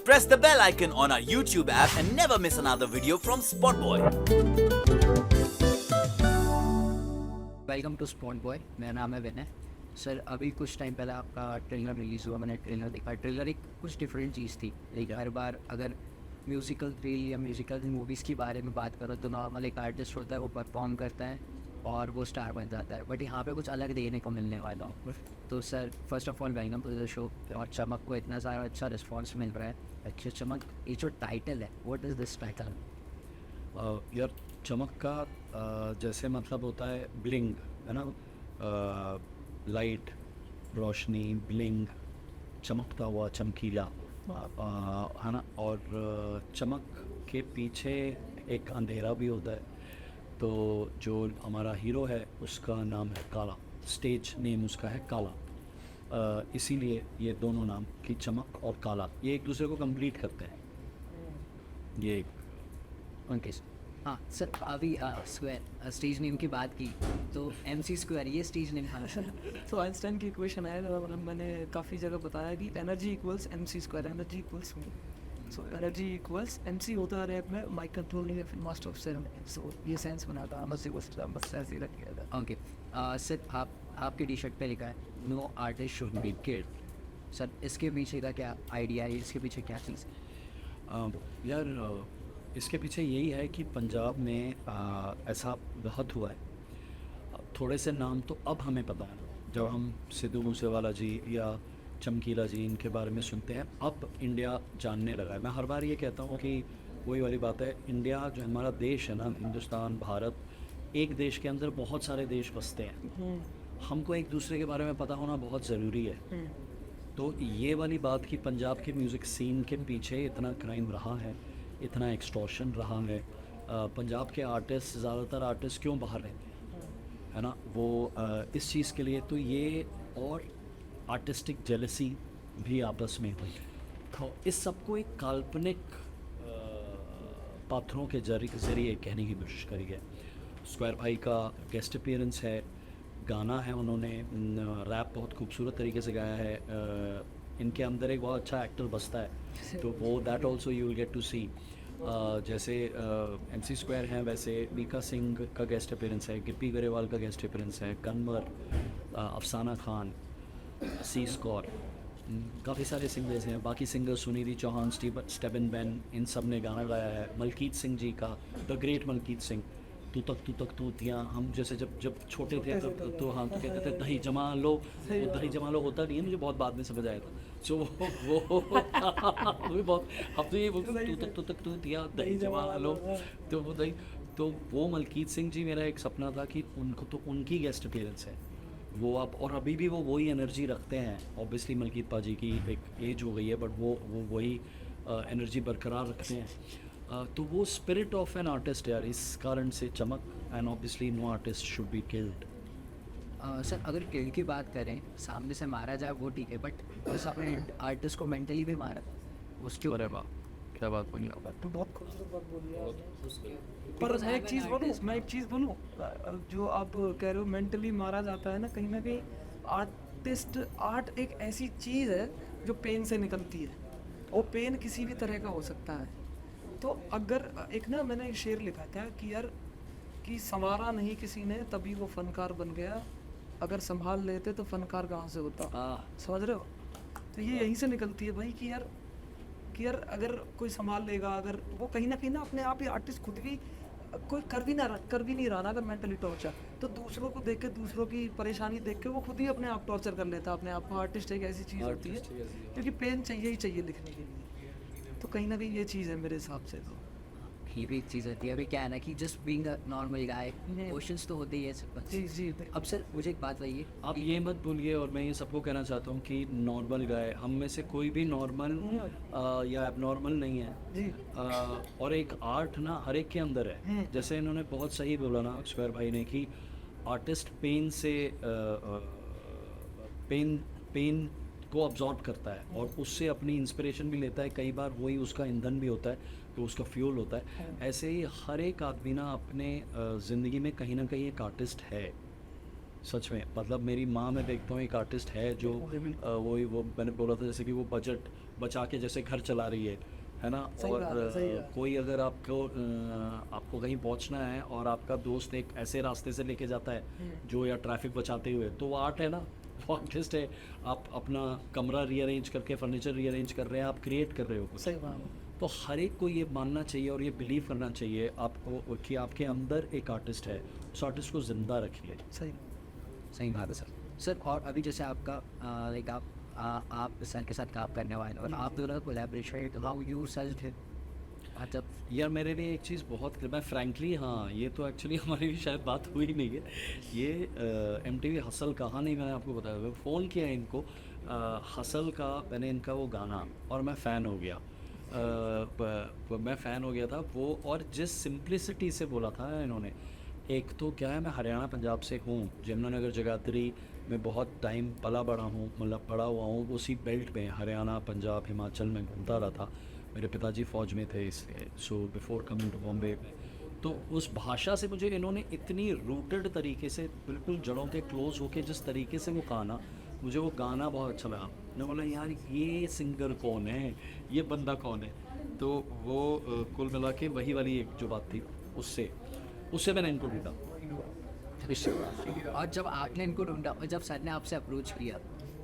Press the bell icon on our YouTube app and never miss another video from Spotboy. Welcome to Spotboy. मेरा नाम है विनय। Sir अभी कुछ time पहले आपका ट्रेलर रिलीज़ हुआ, मैंने ट्रेलर देखा। ट्रेलर एक कुछ डिफरेंट चीज़ थी। लेकिन हर बार अगर म्यूज़िकल थ्रिल या म्यूज़िकल मूवीज़ के बारे में बात करो तो नॉर्मल एक आर्टिस्ट होता है, वो परफॉर्म करता है और वो स्टार बन जाता है। बट यहाँ पे कुछ अलग देखने को मिलने वाला हो। तो sir first of all welcome to the show. और चमक को इतना सारा अच्छा रिस्पॉन्स मिल रहा है। अच्छा चमक, ये जो टाइटल है, व्हाट इज़ दिस टाइटल? यार चमक का जैसे मतलब होता है ब्लिंग, है ना, लाइट, रोशनी, ब्लिंग, चमकता हुआ, चमकीला, है ना। और चमक के पीछे एक अंधेरा भी होता है। तो जो हमारा हीरो है उसका नाम है काला, स्टेज नेम उसका है काला। इसीलिए ये दोनों नाम की चमक और काला ये एक दूसरे को कंप्लीट करते हैं। ये ओके हाँ सर, अभी स्क्वायर स्टेज नेम की बात की तो MC स्क्वायर ये स्टेज नेम था सर। तो आइंस्टाइन की इक्वेशन है, मतलब मैंने काफ़ी जगह बताया कि energy equals MC square, energy equals me. So energy equals MC होता है रैप में माइक कंट्रोलिंग है, फिर मास्टर ऑफ सेरेमनी। सो ये सेंस बना था, बस ऐसे ही रख गया था। ओके सर, आपकी टी शर्ट पे लिखा है no artist should be killed. Sir इसके पीछे का क्या आइडिया है, इसके पीछे क्या चीज़ है? यार इसके पीछे यही है कि पंजाब में ऐसा बहुत हुआ है। थोड़े से नाम तो अब हमें पता है, जब हम सिद्धू मूसेवाला जी या चमकीला जी इनके बारे में सुनते हैं, अब इंडिया जानने लगा है। मैं हर बार ये कहता हूँ कि वही वाली बात है, इंडिया जो हमारा देश है ना, हिंदुस्तान, भारत, एक देश के अंदर बहुत सारे देश बसते हैं। हमको एक दूसरे के बारे में पता होना बहुत ज़रूरी है। तो ये वाली बात कि पंजाब के म्यूज़िक सीन के पीछे इतना क्राइम रहा है, इतना एक्सटॉर्शन रहा है। पंजाब के आर्टिस्ट, ज़्यादातर आर्टिस्ट क्यों बाहर रहते हैं, है ना, वो इस चीज़ के लिए। तो ये और आर्टिस्टिक जेलसी भी आपस में हुई। तो इस सबको एक काल्पनिक पात्रों के जरिए कहने की कोशिश करी है। स्क्वायर भाई का गेस्ट अपीयरेंस है, गाना है, उन्होंने रैप बहुत खूबसूरत तरीके से गाया है। इनके अंदर एक बहुत अच्छा एक्टर बसता है, तो वो that also you will get to see. जैसे MC स्क्वायर हैं, वैसे मीका सिंह का गेस्ट अपीयरेंस है, गिप्पी गरेवाल का गेस्ट अपीयरेंस है, कन्वर, अफसाना खान, सी स्कॉर, काफ़ी सारे सिंगर्स हैं। बाकी सिंगर्स सुनिधि चौहान, स्टेबन बैन, इन सब ने गाना गाया है। मलकीत सिंह जी का, द ग्रेट मलकीत सिंह, तू तक तूतियाँ। हम जैसे जब छोटे थे तो हाँ, तो कहते थे दही जमा लो। वो दही जमा लो होता नहीं है, मुझे बहुत बाद में समझ आया था। सो वो भी बहुत, अब तो ये बोलते तू तक तूतियाँ दही जमा लो, तो वो दही। तो वो मलकीत सिंह जी, मेरा एक सपना था कि उनको, तो उनकी गेस्ट अपीयरेंस है वो अब, और अभी भी वो वही एनर्जी रखते हैं। ऑब्वियसली मलकीत पाजी की एक एज हो गई है, बट वो वही एनर्जी बरकरार रखते हैं। तो वो स्पिरिट ऑफ एन आर्टिस्ट यार, इस कारण से चमक। And obviously no artist should be killed. Sir अगर किल की बात करें, सामने से मारा जाए वो ठीक है, बट बस आपने आर्टिस्ट को मेंटली भी मारा, उसके अरे वाह, क्या बात बोली। तो बहुत खूबसूरत बात बोली है। पर मैं एक चीज़ बोलूँ, जो आप कह रहे हो मेंटली मारा जाता है ना कहीं आर्ट एक ऐसी चीज़ है जो पेन से निकलती है, और पेन किसी भी तरह का हो सकता है। तो अगर एक ना, मैंने एक शेर लिखा था कि यार, कि संवारा नहीं किसी ने तभी वो फनकार बन गया, अगर संभाल लेते तो फनकार कहाँ से होता। समझ रहे हो? तो ये यहीं से निकलती है भाई कि यार अगर कोई संभाल लेगा, अगर वो कहीं ना अपने आप ही आर्टिस्ट खुद भी कोई कर भी नहीं रहा ना, अगर मेंटली टॉर्चर, तो दूसरों को देख के, दूसरों की परेशानी देख के वो खुद ही अपने आप टॉर्चर कर लेता अपने आप को। आर्टिस्ट एक ऐसी चीज़ होती है क्योंकि पेन चाहिए लिखने के लिए। तो कहीं ना कहीं ये चीज़ है मेरे हिसाब से। तो ये भी एक चीज़ होती है। अभी क्या है ना कि just being a normal guy, questions तो होते ही है सब। जी। अब सर मुझे एक बात बताइए, आप ये मत भूलिए, और मैं ये सबको कहना चाहता हूँ कि नॉर्मल गाय, हम में से कोई भी नॉर्मल या एबनॉर्मल नहीं है जी। और एक आर्ट ना हर एक के अंदर है। जैसे इन्होंने बहुत सही बोला ना स्क्वायर भाई ने, कि आर्टिस्ट पेन से पेन को अब्जॉर्ब करता है और उससे अपनी इंस्पिरेशन भी लेता है। कई बार वही उसका ईंधन भी होता है, तो उसका फ्यूल होता है। ऐसे ही हर एक आदमी ना अपने ज़िंदगी में कहीं ना कहीं एक आर्टिस्ट है। सच में, मतलब मेरी माँ, मैं देखता हूँ एक आर्टिस्ट है जो वो मैंने बोला था, जैसे कि वो बजट बचा के जैसे घर चला रही है ना। सही और बात है, सही बात है। कोई अगर आपको कहीं पहुंचना है और आपका दोस्त एक ऐसे रास्ते से लेके जाता है जो या ट्रैफिक बचाते हुए, तो वो आर्ट है ना, वो आर्टिस्ट है। आप अपना कमरा रीअरेंज करके फर्नीचर रीअरेंज कर रहे हैं, आप क्रिएट कर रहे हो कुछ। सही बात है। तो हर एक को ये मानना चाहिए और ये बिलीव करना चाहिए आपको कि आपके अंदर एक आर्टिस्ट है, उस आर्टिस्ट को ज़िंदा रखिए। सही सही बात है सर। और अभी जैसे आपका लाइक आप सर के साथ काम करने वाले और आप दोनों का कोलैबोरेशन, तो हाउ यू सेल्फ है जब यार मेरे लिए एक चीज़ बहुत, मैं फ्रैंकली, हाँ ये तो एक्चुअली हमारी भी शायद बात हुई नहीं है, ये MTV हसल कहा नहीं, मैंने आपको बताया, फ़ोन किया इनको हसल का, मैंने इनका वो गाना और मैं फ़ैन हो गया। मैं फ़ैन हो गया था वो, और जिस सिंप्लिसिटी से बोला था इन्होंने, एक तो क्या है, मैं हरियाणा पंजाब से हूँ, यमुनानगर जगाधरी में बहुत टाइम पला बड़ा हूँ, मतलब पड़ा हुआ हूँ उसी बेल्ट में, हरियाणा पंजाब हिमाचल में घूमता रहा था। मेरे पिताजी फ़ौज में थे इसलिए, so before coming to Bombay. तो उस भाषा से मुझे इन्होंने इतनी रूटेड तरीके से, बिल्कुल जड़ों के क्लोज होके जिस तरीके से वो गाना, मुझे वो गाना बहुत अच्छा लगा। मैं बोला यार ये सिंगर कौन है, ये बंदा कौन है। तो वो कुल मिला के वही वाली एक जो बात थी, उससे मैंने इनको ढूंढा। और जब आपने इनको ढूंढा और जब सर ने आपसे अप्रोच किया,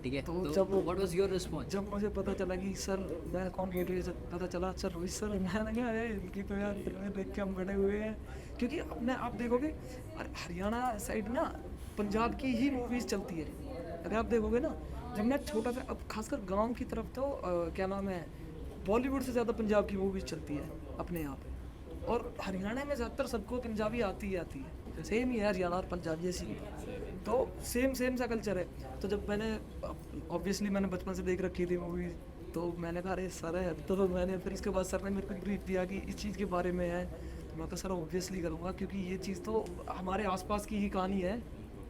ठीक है, तो तो जब व्हाट वाज योर रिस्पॉन्स? जब मुझे पता चला कि सर मैं कौन बोल रही है, जब पता चला सर रोहित सर, मैंने कहा अरे इनकी तो यार फिल्में देख के हम बड़े हुए हैं। क्योंकि अपने आप देखोगे और हरियाणा साइड ना पंजाब की ही मूवीज़ चलती है, अगर आप देखोगे ना। जब मैं छोटा था, अब खासकर गांव की तरफ तो क्या नाम है, बॉलीवुड से ज़्यादा पंजाब की मूवीज़ चलती है अपने यहाँ पे। और हरियाणा में ज़्यादातर सबको पंजाबी आती है, सेम ही है हरियाणा और पंजाब जैसी, तो सेम सा कल्चर है। तो जब मैंने ऑब्वियसली मैंने बचपन से देख रखी थी मूवी, तो मैंने कहा अरे सर है, तो मैंने फिर इसके बाद सर ने मेरे को ब्रीफ दिया कि इस चीज़ के बारे में है, तो मैं तो सर ऑब्वियसली करूँगा, क्योंकि ये चीज़ तो हमारे आसपास की ही कहानी है,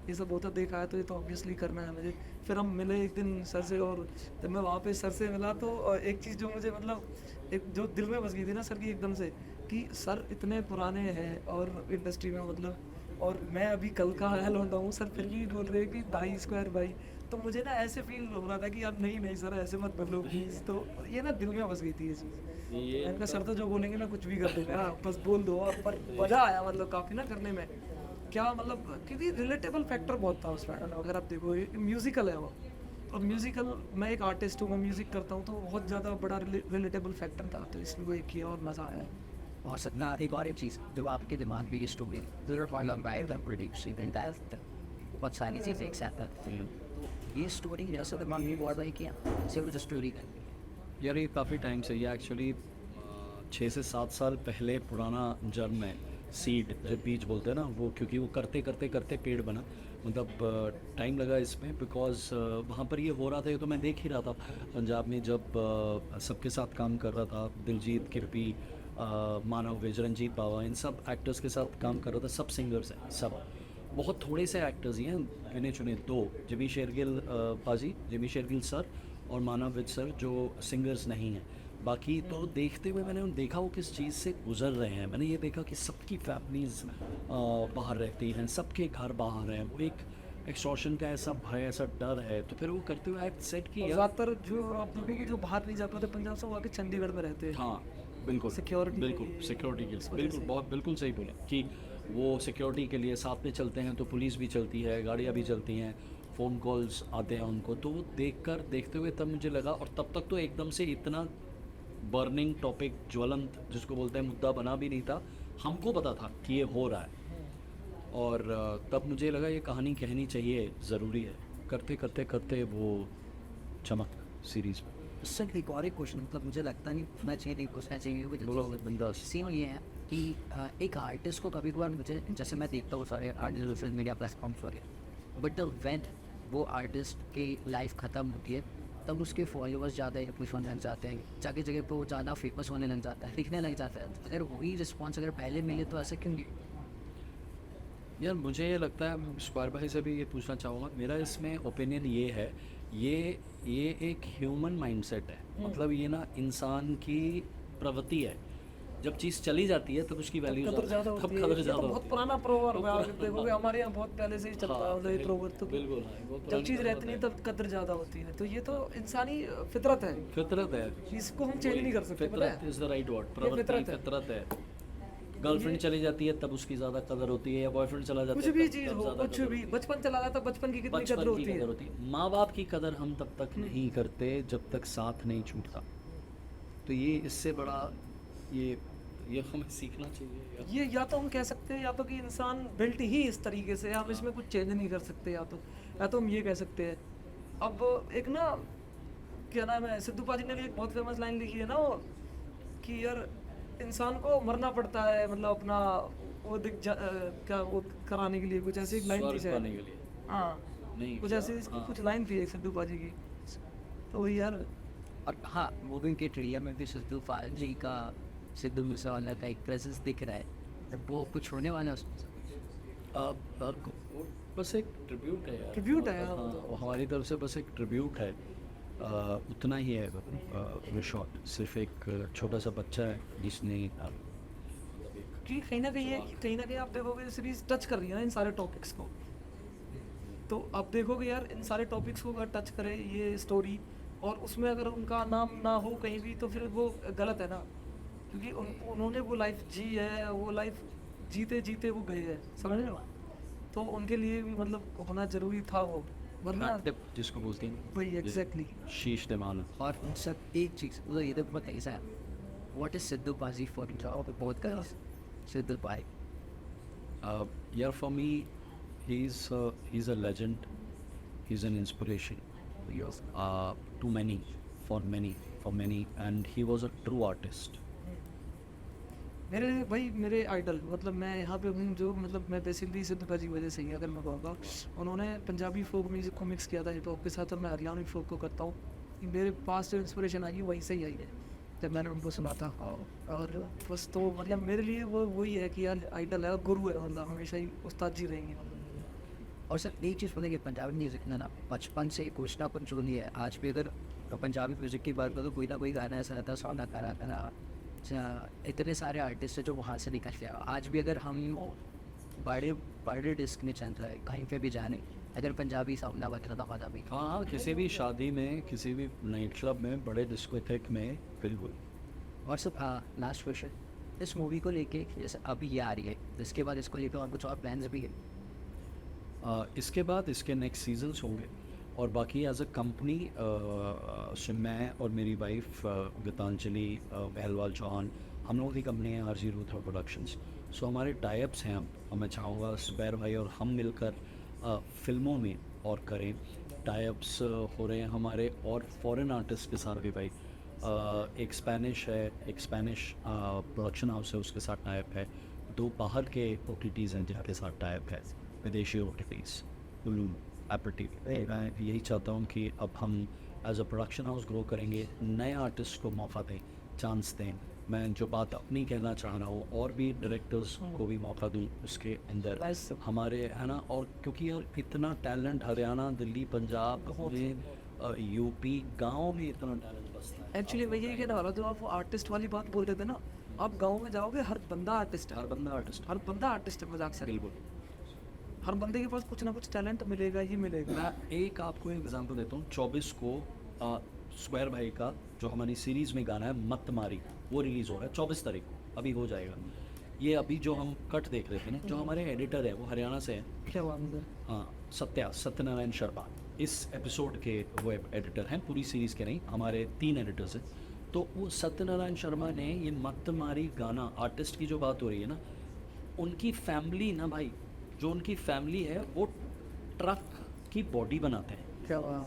ये सब होता देखा है, तो ये तो ऑब्वियसली करना है मुझे। फिर हम मिले एक दिन सर से, और जब मैं वहाँ पे सर से मिला तो एक चीज़ जो मुझे मतलब एक जो दिल में बस गई थी ना सर की एकदम से, कि सर इतने पुराने हैं और इंडस्ट्री में मतलब, और मैं अभी कल का हाल होता हूँ, सर फिर भी बोल रहे हैं कि भाई स्क्वायर भाई। तो मुझे ना ऐसे फील हो रहा था कि यार नहीं सर ऐसे मत बदलो प्लीज़। तो ये ना दिल में बस गई थी ये चीज़। मैंने कहा सर तो जो बोलेंगे मैं कुछ भी कर दूँगा, बस बोल दो। और पर मज़ा आया मतलब काफ़ी ना करने में, क्या मतलब, क्योंकि रिलेटेबल फैक्टर बहुत था उसमें। अगर आप देखो म्यूज़िकल है वो, और म्यूज़िकल, मैं एक आर्टिस्ट हूँ, मैं म्यूज़िक करता हूँ, तो बहुत ज़्यादा बड़ा रिलेटेबल फैक्टर था, तो इसलिए वो एक किया और मज़ा आया। और सर एक और एक चीज़ जो आपके दिमाग में ये स्टोरी बहुत सारी चीज़ें एक साथ आती हैं, ये स्टोरी जैसे दिमाग में बहुत रही किया सिर्फ स्टोरी कर। यार ये काफ़ी टाइम से, ये एक्चुअली 6 से 7 साल पहले पुराना जर्म है, सीड जो बीज बोलते हैं ना वो, क्योंकि वो करते पेड़ बना। मतलब टाइम लगा इसमें, बिकॉज वहाँ पर ये हो रहा था, ये तो मैं देख ही रहा था पंजाब में, जब सबके साथ काम कर रहा था, दिलजीत, किरपी, मानव विज, रंजीत बावा, इन सब एक्टर्स के साथ काम कर रहा था। सब सिंगर्स हैं, सब बहुत थोड़े से एक्टर्स ही हैं, गिने चुने 2, जिमी शेरगिल पाजी, जिमी शेरगिल सर और मानव विज सर, जो सिंगर्स नहीं हैं। बाकी तो देखते हुए मैंने देखा वो किस चीज़ से गुजर रहे हैं। मैंने ये देखा कि सबकी फैमिलीज़ बाहर रहती हैं, सबके घर बाहर हैं, वो एक एक्सटॉर्शन का ऐसा भय, ऐसा डर है। तो फिर वो करते हुए आई सेट कि ज़्यादातर जो आप देखोगे जो बाहर नहीं जा पाते पंजाब से, वो आके चंडीगढ़ में रहते हैं। हाँ बिल्कुल, सिक्योरिटी, बिल्कुल सिक्योरिटी के लिए, बिल्कुल बहुत बिल्कुल सही बोले कि वो सिक्योरिटी के लिए साथ में चलते हैं, तो पुलिस भी चलती है, गाड़ियाँ भी चलती हैं, फ़ोन कॉल्स आते हैं उनको। तो वो देखते हुए तब मुझे लगा, और तब तक तो एकदम से इतना बर्निंग टॉपिक, ज्वलंत जिसको बोलते हैं, मुद्दा बना भी नहीं था। हमको पता था कि ये हो रहा है, और तब मुझे लगा ये कहानी कहनी चाहिए, ज़रूरी है। करते वो चमक सीरीज़ में। सर एक और एक क्वेश्चन, मतलब मुझे लगता नहीं मैं चाहिए नहीं पूछना चाहिए, बोलो बिंदास। सीन ये है कि एक आर्टिस्ट को कभी कभार, मुझे जैसे मैं देखता हूँ सारे आर्टिस्ट सोशल मीडिया प्लेटफॉर्म्स वगैरह, बट व्हेन वो आर्टिस्ट की लाइफ ख़त्म होती है तब उसके फॉलोअर्स ज़्यादा पुश होने लग जाते हैं, जगह जगह पर वो ज़्यादा फेमस होने लग जाता है, दिखने लग जाता है। अगर वही रिस्पॉन्स अगर पहले मिले तो ऐसा क्यों? यार मुझे ये लगता है, मैं स्क्वायर भाई से भी ये पूछना चाहूँगा, मेरा इसमें ओपिनियन ये है, ये एक ह्यूमन माइंडसेट है। मतलब ये ना इंसान की प्रवृत्ति है। जब चीज़ चली जाती है तब उसकी वैल्यू कदर ज़्यादा तब होती है। कदर ये ज़्यादा तो बहुत होती है। पुराना प्रोवर्ब है, आप देखोगे हमारे यहाँ बहुत पहले से ही चलता है, मतलब ये प्रोवर्ब तो बिल्कुल हाँ, वो जब पुरानी चीज़ कहावत रहती नहीं है। तब कदर ज़्यादा होती है। तो ये तो इंसानी फितरत है, फितरत है, इसको हम चेंज नहीं कर सकते, पता फितरत है। इज द राइट वर्ड, प्रवृत्ति फितरत है। फितरत है। गर्लफ्रेंड चली जाती है तब उसकी ज़्यादा कदर होती है, या बॉयफ्रेंड चला जाता कुछ है भी तब- चीज़ तब हो, ज़्यादा कुछ कदर भी, होती है। बचपन चला जाता, बचपन की कितनी बचपन कदर की होती कदर है। होती है। माँ बाप की कदर हम तब तक नहीं करते जब तक साथ नहीं छूटता। तो ये इससे बड़ा ये हमें सीखना चाहिए यार। ये या तो हम कह सकते हैं, या तो कि इंसान बिल्ट ही इस तरीके से है, हम इसमें कुछ चेंज नहीं कर सकते, या तो हम ये कह सकते हैं। अब एक ना, क्या नाम है, सिद्धू पाजी ने भी एक बहुत फेमस लाइन लिखी है ना, वो कि यार इंसान को मरना पड़ता है, मतलब अपना वो क्या वो कराने के लिए, कुछ ऐसी एक लाइन थी स्वर्ग शायद। पाने के लिए हाँ, नहीं कुछ क्या? ऐसी हाँ। कुछ लाइन थी एक सिद्धू पाजी की। तो वही यार, और हाँ, मूविंग के ट्रिलिया में भी सिद्धू पाजी का, सिद्धू मूसेवाला का एक प्रेजेंस दिख रहा है। वो कुछ होने वाला है उसमें। और बस एक ट्रिब्यूट है यार। Tribute है, हाँ, हाँ, वो वो हमारी तरफ से बस एक ट्रिब्यूट है। उतना ही है शॉट। सिर्फ एक छोटा सा बच्चा है जिसने कि कहीं ना कहीं आप देखोगे सीरीज टच कर रही है ना इन सारे टॉपिक्स को। तो आप देखोगे यार, इन सारे टॉपिक्स को अगर टच करे ये स्टोरी, और उसमें अगर उनका नाम ना हो कहीं भी, तो फिर वो गलत है ना, क्योंकि उन्होंने वो लाइफ जी है, वो लाइफ जीते जीते वो गए हैं, समझ रहे हो। तो उनके लिए भी मतलब होना जरूरी था वो, वरना जिसको बोलते हैं वही एग्जैक्टली। शीश दीवाना। और उन सब एक चीज़, मतलब ये तो बहुत ऐसा है, what is Sidhu paaji for job, बहुत का सिद्धू पाई। यार for me he's a legend, he's an inspiration to many, for many, and he was a true artist. मेरे भाई, मेरे आइडल, मतलब मैं यहाँ पे हूँ जो, मतलब मैं बेसिकली सिद्धू पाजी की वजह से ही, अगर मैं कहूँगा, उन्होंने पंजाबी फोक म्यूजिक को मिक्स किया था हिप हॉप के साथ, और मैं हरियाणवी फोक को करता हूँ। मेरे पास जो इंस्पिरेशन आई है वहीं से ही आई है, जब मैंने उनको सुना था। और बस तो मतलब मेरे लिए वो वही है कि यार आइडल है और गुरु है, मतलब हमेशा ही उस्ताद जी रहेंगे। और सर एक चीज़ बोलेंगे, पंजाबी म्यूज़िक ने ना बचपन से कुछ ना कुछ नहीं है। आज भी अगर पंजाबी म्यूज़िक की बात करो तो कोई ना कोई गाना ऐसा रहता है, सोना करा इतने सारे आर्टिस्ट हैं जो वहाँ से निकल के आए। आज भी अगर हम बड़े बड़े डिस्क में चल रहा है, कहीं पे भी जाने, अगर पंजाबी साउंड ना बज रहा था पंजाबी। हाँ, किसी भी शादी में, किसी भी नाइट क्लब में, बड़े डिस्कोथेक में, बिल्कुल। और सब हाँ, लास्ट क्वेश्चन, इस मूवी को लेके, जैसे अभी ये आ रही है, इसके बाद इसको लेकर और कुछ और प्लान्स भी है? इसके बाद इसके नेक्स्ट सीजन्स होंगे, और बाकी एज अ कंपनी मैं और मेरी वाइफ गीतांजलि बहलवाल चौहान, हम लोगों की कंपनी है आरजी रूथर प्रोडक्शंस। सो हमारे टाइप्स हैं। अब मैं चाहूँगा स्पैर भाई और हम मिलकर फिल्मों में और करें। टाइप्स हो रहे हैं हमारे और फॉरेन आर्टिस्ट के साथ भी भाई। एक स्पेनिश है, एक स्पेनिश प्रोडक्शन हाउस है, उसके साथ टाइप है। 2 बाहर के OTTs हैं जिनके साथ टाइप है, विदेशी OTTs, एपरटिव। मैं यही चाहता हूँ कि अब हम as a production house grow करेंगे, नए आर्टिस्ट को मौका दें, चांस दें। मैं जो बात अपनी कहना चाह रहा हूँ, और भी डायरेक्टर्स को भी मौका दूँ उसके अंदर हमारे, है ना। और क्योंकि यार इतना टैलेंट हरियाणा, दिल्ली, पंजाब में, यूपी, गाँव में इतना टैलेंट बसता है। एक्चुअली मैं यही कहने वाला, जो आप वो आर्टिस्ट वाली बात बोल रहे थे ना, आप गाँव में जाओगे, हर बंदा आर्टिस्ट है, हर बंदा आर्टिस्ट, हर बंदा आर्टिस्ट है, मजाक से। बिल्कुल। हर बंदे के पास कुछ ना कुछ टैलेंट मिलेगा ही मिलेगा। मैं एक आपको एग्जांपल देता हूँ। 24 को स्क्वायर भाई का जो हमारी सीरीज़ में गाना है मत मारी, वो रिलीज़ हो रहा है 24 तारीख को, अभी हो जाएगा। ये अभी जो हम कट देख रहे थे ना, जो हमारे एडिटर है वो हरियाणा से है। क्या हुआ मुझे? हाँ, सत्यनारायण शर्मा इस एपिसोड के वो एडिटर हैं, पूरी सीरीज़ के नहीं, हमारे 3 एडिटर्स हैं। तो वो सत्यनारायण शर्मा ने ये मत मारी गाना, आर्टिस्ट की जो बात हो रही है ना, उनकी फैमिली ना भाई, जो उनकी फैमिली है वो ट्रक की बॉडी बनाते हैं। क्या हुआ?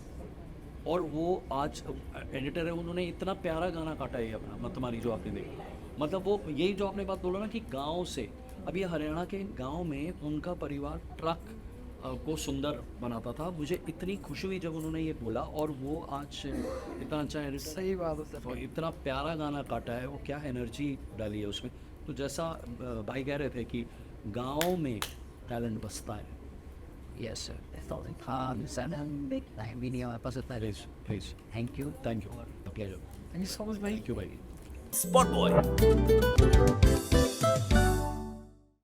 और वो आज एडिटर है, उन्होंने इतना प्यारा गाना काटा है अपना मतमारी जो आपने देखा। मतलब वो यही जो आपने बात बोला ना कि गांव से, अभी हरियाणा के गांव में उनका परिवार ट्रक को सुंदर बनाता था। मुझे इतनी खुशी हुई जब उन्होंने ये बोला, और वो आज इतना अच्छा एडिटर, सही बात है। तो इतना प्यारा गाना काटा है, वो क्या एनर्जी डाली है उसमें। तो जैसा भाई कह रहे थे कि गाँव में टैलेंट बसता है। यस सर, हाँ सर, टाइम भी नहीं है हमारे पास इतना। Please thank you. Thank you, pleasure. Thank you so much भाई। थैंक यू भाई। Spot Boy.